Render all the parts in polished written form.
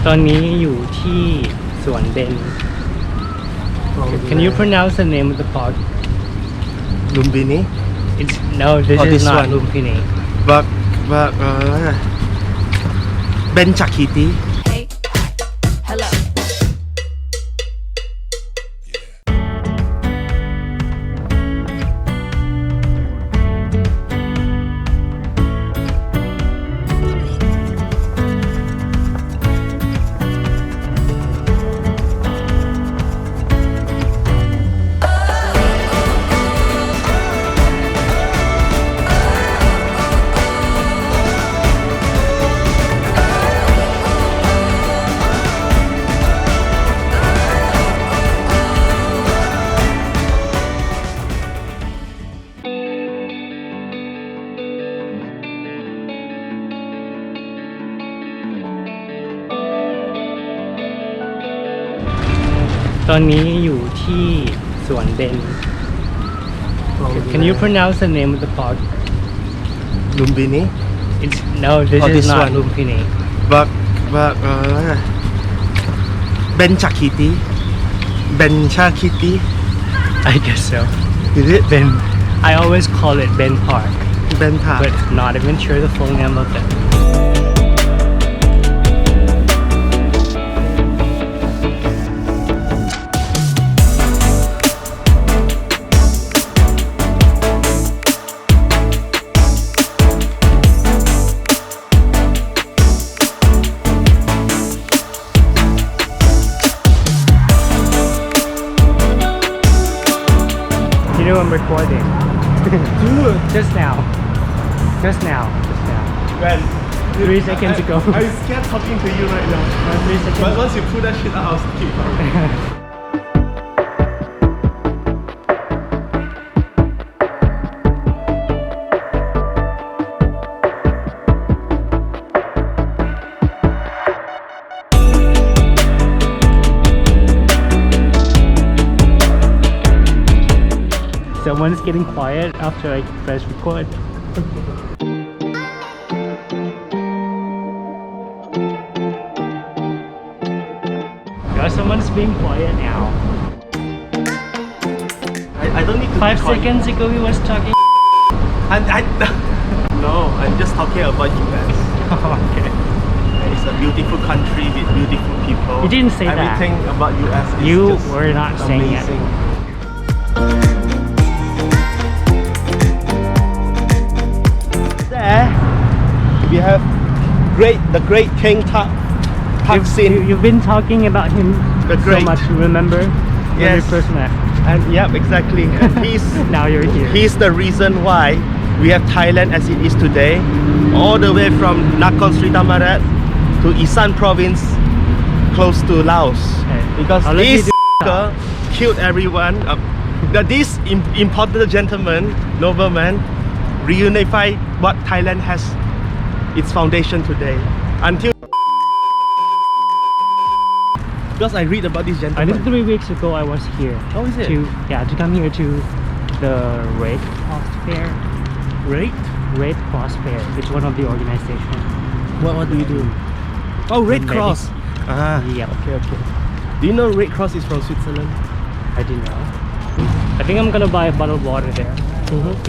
ตอนนี้อยู่ที่สวนเบญ Can you pronounce the name of the park? Lumbini? It's no, this Oh, is this not one. Lumpini. But Benchakiti. Hey, hello. ตอนนี้อยู่ที่สวนเบญ Can you pronounce the name of the park? Lumbini? It's no, this Oh, is this not one. Lumpini. But Benchakiti. Benchakiti. I guess so. Is it? Ben. I always call it Ben Park, Ben Park. but not even sure the full name of it. You know I'm recording. Dude. Just now. When? 3 seconds ago. I'm scared talking to you right now. 3 seconds. But once you pull that shit out, I'll keep talking. Someone's getting quiet after I press record. Someone's being quiet now. I don't need to 5 be quiet. seconds ago he was talking. No, I'm just talking about US. Okay. It's a beautiful country with beautiful people. You didn't say that. Everything about US is You just were not saying it. amazing. There, we have the great King Thaksin. You've been talking about him The so great. much, remember? When we Yes. first met. And yep, exactly. And Now you're here. he's the reason why we have Thailand as it is today, all the way from Nakhon Sri Thammarat to Isan province, close to Laos. Okay. Because I'll let you this killed everyone. This important gentleman, nobleman, reunified what Thailand has its foundation today. Until because I read about this I gentleman. think 3 weeks ago I was here. How is it? To come here to the Red Cross Fair. Red Cross Fair. It's one of the organizations. What do you do? Oh, Red Medic. Cross. Ah, Yeah. okay. Do you know Red Cross is from Switzerland? I didn't know. I think I'm gonna buy a bottle of water there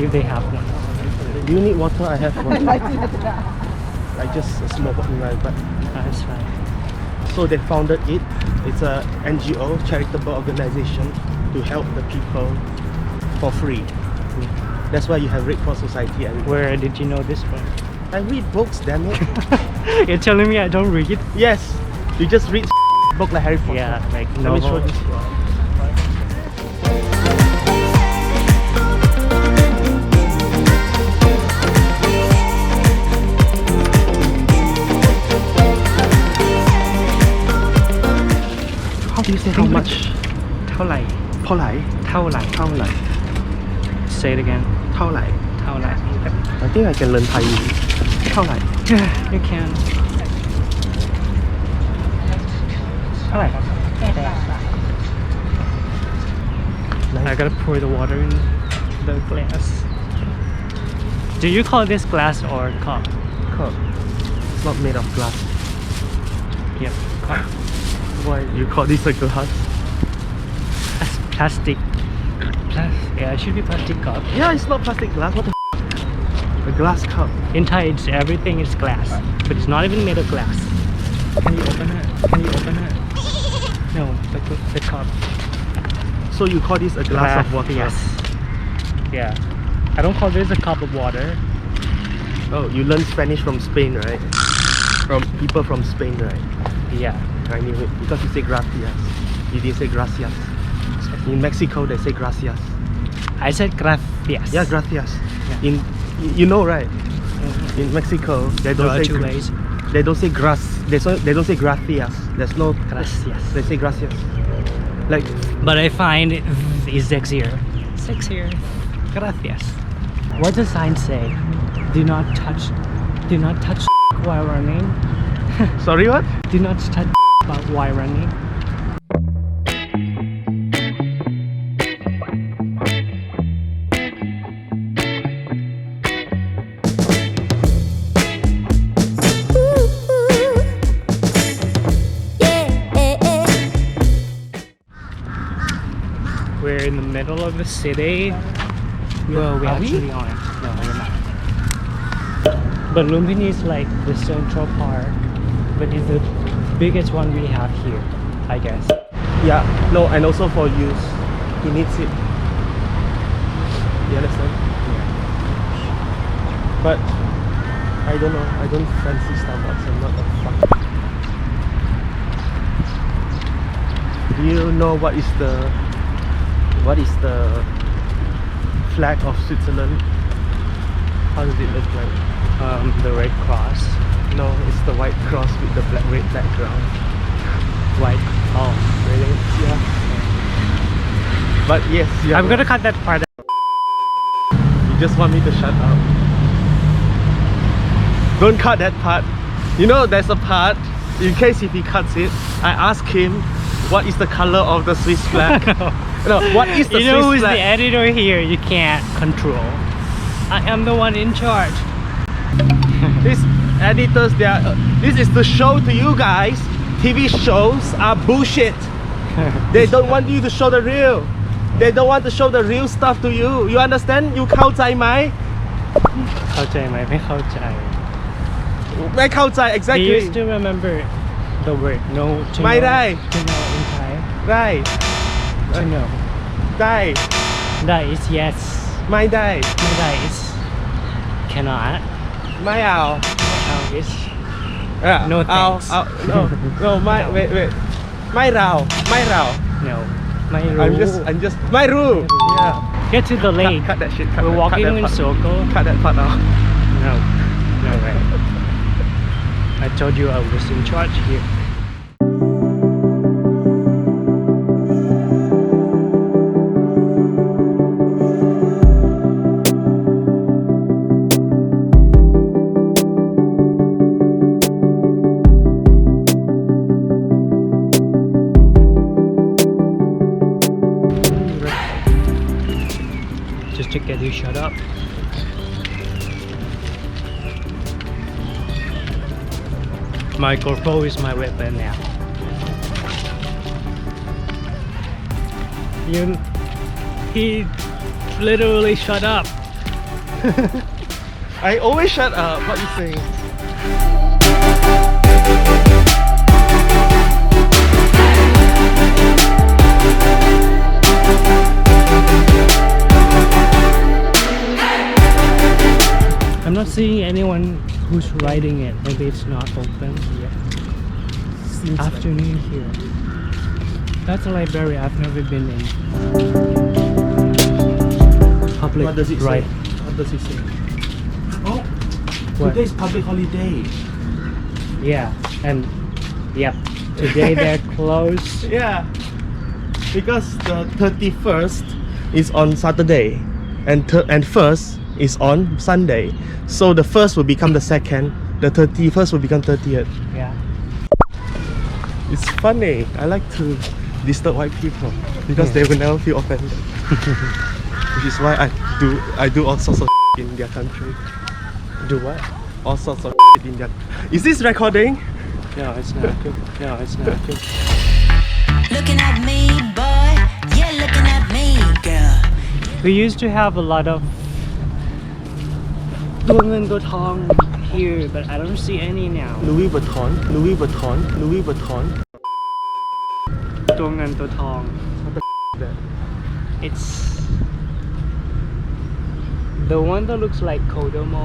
if they have one. Do you need water? I have water. Like just a small bottle, right? But That's fine. so they founded it. It's a NGO, charitable organization to help the people for free. That's why you have Red Cross Society. And Where did you know this from? I read books, damn it. You're telling me I don't read? Yes, you just read book like Harry Potter. Yeah, like Let me show novels. this. How do you say how much? เท่าไหร่ เท่าไหร่ เท่าไหร่ เท่าไหร่ Say it again. เท่าไหร่ เท่าไหร่ I think I can learn Thai. เท่าไหร่ You can. เท่าไหร่ I gotta pour the water in the glass. Do you call this glass or cup? Cup. It's not made of glass. Yep. Why you call this a glass? Plastic. Yeah, it should be plastic cup. Yeah, it's not plastic glass. What the A glass cup. In Thai, everything is glass, but it's not even made of glass. Can you open it? Can you open it? No, the cup. So you call this a glass of water? Yes. Yeah. I don't call this a cup of water. Oh, you learned Spanish from Spain, right? From people from Spain, right? Yeah. I knew it because you say gracias. You didn't say gracias. In Mexico, they say gracias. I said gracias. Yeah, gracias. Yeah. In you know, right? In Mexico, they There don't are say two ways. they don't say they don't say gracias. There's no Gracias. They say gracias. Like But I find it is sexier. Sexier. Gracias. What does the sign say? Do not touch while running. sorry, what? Do not touch while running. We're in the middle of the city. Well, we Are we? actually aren't. No, we're not. But Lumpini is like the central park, but it's the biggest one we have here, I guess. Yeah, no, and also for use. He needs it. You understand? But I don't know. I don't fancy Starbucks. I'm not a fuck. Do you know what is the flag of Switzerland? How does it look like? The Red Cross. No, it's the white cross with the red background. White. Oh, really? Yeah. But yes, yeah. I'm gonna cut that part out. You just want me to shut up. Don't cut that part. You know, there's a part, in case if he cuts it, I ask him, what is the color of the Swiss flag? No, what is the You know Swiss who's flag? the editor here? You can't control. I am the one in charge. These editors, this is to show to you guys, TV shows are bullshit. They don't want you to show the real. They don't want to show the real stuff to you. You understand? You เข้าใจไหม? เข้าใจไหม? ไม่เข้าใจ. ไม่เข้าใจ Do exactly. you still remember the word no to ไม่ know? ได้ To know in Thai? ได้ To know. ได้ ได้ is yes. ไม่ได้ ไม่ได้ is cannot. ไม่เอา How is No เอา thanks. เอา no ไม่ wait ไม่เรา no ไม่รู้ I'm just ไม่รู้ yeah Get to the lake. cut that shit cut We're that- cut walking that in part. circle. Cut that part out. No way. I told you I was in charge here. Just to get you shut up. My GoPro is my weapon now. He literally shut up. I always shut up. What you saying? I'm not seeing anyone who's riding it. Maybe it's not open yet. Afternoon here. That's a library I've never been in. Public What does it right. say? What does it say? Oh, What? today's public holiday. Yeah, and yep. Today they're closed. Yeah, because the 31st is on Saturday, and first is on Sunday. So the first will become the second. The 31st will become 30th. Yeah. It's funny. I like to disturb white people because they will never feel offended. Which is why I do all sorts of in their country. Do what? All sorts of in their. Is this recording? No, it's not good. No, it's not good. Looking at me, boy. Yeah, looking at me, girl. We used to have a lot of ตัวเงินตัวทอง here but I don't see any now Louis Vuitton, Louis Vuitton, Louis Vuitton. ตัวเงินตัวทอง That. It's the one that looks like Kodomo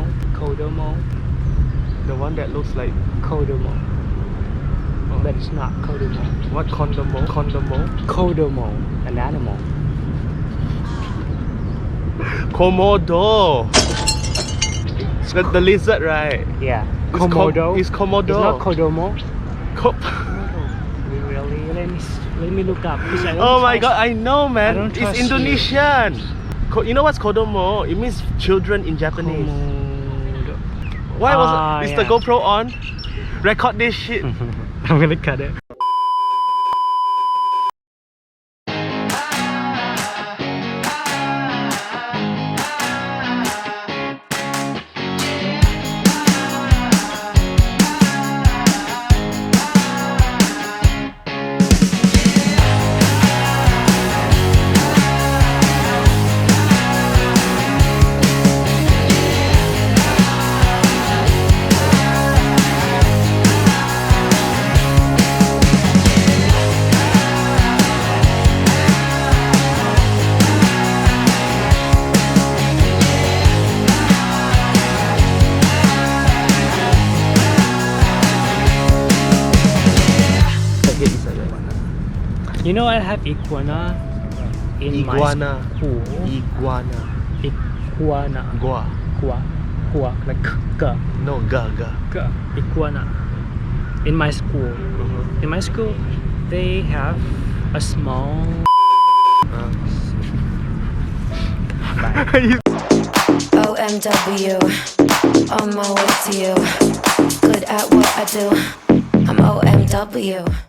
The one that looks like Kodomo but it's not Kodomo what condomo? Kodomo an animal Komodo. The lizard, right? yeah It's Komodo It's Komodo. it's not Kodomo Ko- really let me look up 'cause I don't oh my trust- god, I know, I man. don't It's trust you. Indonesian. You know what's Kodomo? It means children in Japanese. Komodo Why was Ah, is yeah. the GoPro on? Record this shit. I'm gonna cut it You know I have iguana in Iguana. my school. Iguana. Iguana. Gua. Gua. Like ga. No, ga. Iguana. In my school. In my school, they have a small. OMW. On my way to you. Good at what I do. I'm OMW.